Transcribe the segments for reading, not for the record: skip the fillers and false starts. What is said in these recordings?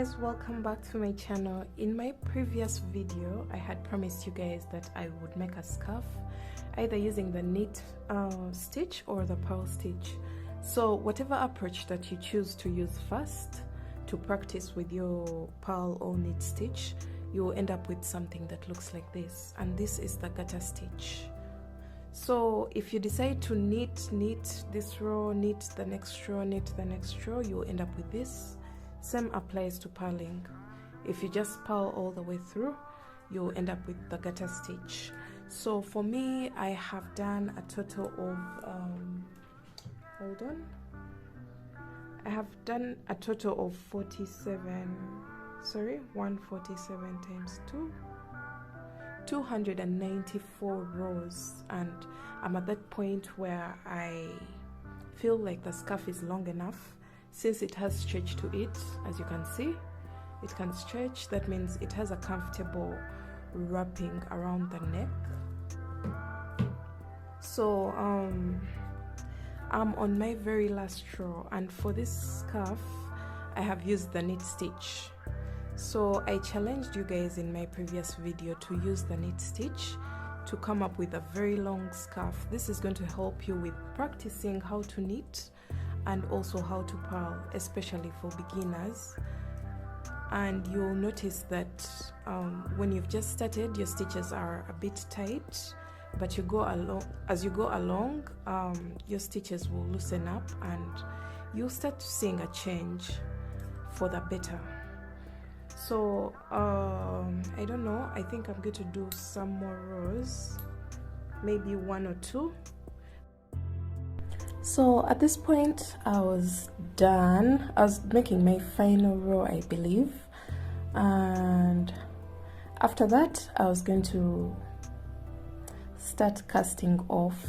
guys, welcome back to my channel. In my previous video I had promised you guys that I would make a scarf either using the knit stitch or the purl stitch. So whatever approach that you choose to use first to practice with your purl or knit stitch, you will end up with something that looks like this, and this is the garter stitch. So if you decide to knit this row, knit the next row, knit the next row, you will end up with this. Same applies to purling. If you just purl all the way through, you'll end up with the garter stitch. So for me, I have done a total of I have done a total of 147 times 2, 294 rows, and I'm at that point where I feel like the scarf is long enough. Since it has stretch to it, as you can see, it can stretch. That means it has a comfortable wrapping around the neck. So I'm on my very last row, and for this scarf I have used the knit stitch. So I challenged you guys in my previous video to use the knit stitch to come up with a very long scarf. This is going to help you with practicing how to knit and also how to purl, especially for beginners. And you'll notice that when you've just started, your stitches are a bit tight, but as you go along, your stitches will loosen up and you'll start seeing a change for the better. So I don't know, I think I'm going to do some more rows, maybe 1 or 2. So at this point I was done. I was making my final row, I believe, and after that I was going to start casting off.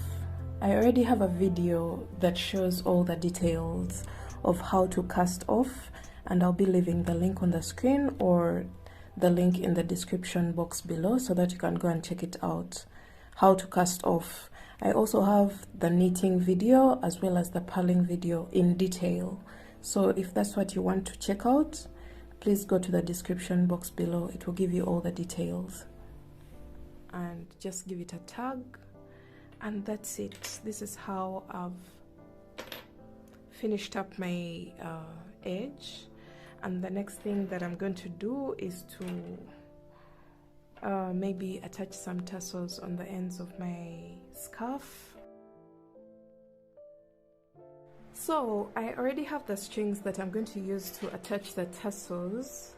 I already have a video that shows all the details of how to cast off, and I'll be leaving the link on the screen or the link in the description box below so that you can go and check it out, how to cast off. I also have the knitting video as well as the purling video in detail. So if that's what you want to check out, please go to the description box below. It will give you all the details. And just give it a tug, and that's it. This is how I've finished up my edge. And the next thing that I'm going to do is to maybe attach some tassels on the ends of my scarf. So I already have the strings that I'm going to use to attach the tassels,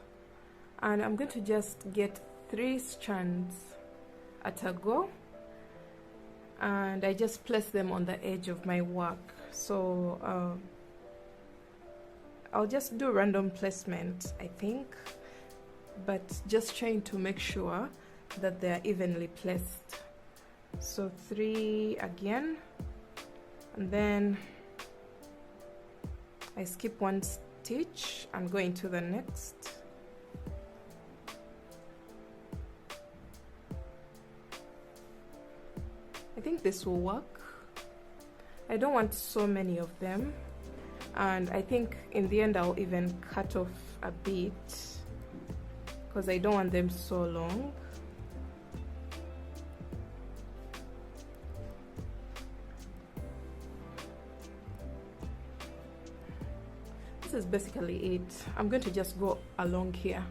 and I'm going to just get 3 strands at a go, and I just place them on the edge of my work. So I'll just do random placement, I think, but just trying to make sure that they're evenly placed. So 3 again, and then I skip 1 stitch and go into the next. I think this will work. I don't want so many of them, and I think in the end I'll even cut off a bit because I don't want them so long. This is basically it. I'm going to just go along here.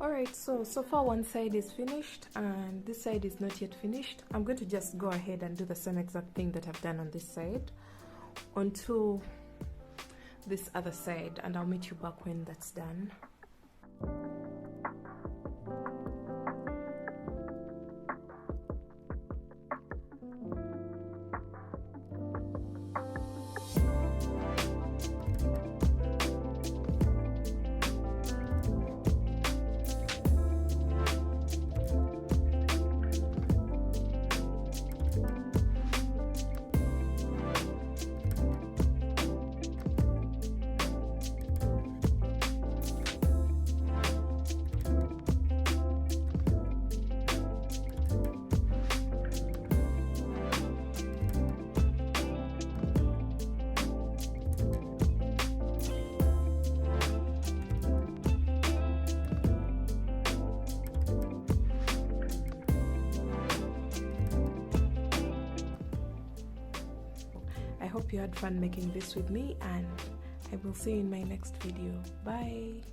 Alright, so far one side is finished and this side is not yet finished. I'm going to just go ahead and do the same exact thing that I've done on this side onto this other side, and I'll meet you back when that's done. I hope you had fun making this with me, and I will see you in my next video. Bye.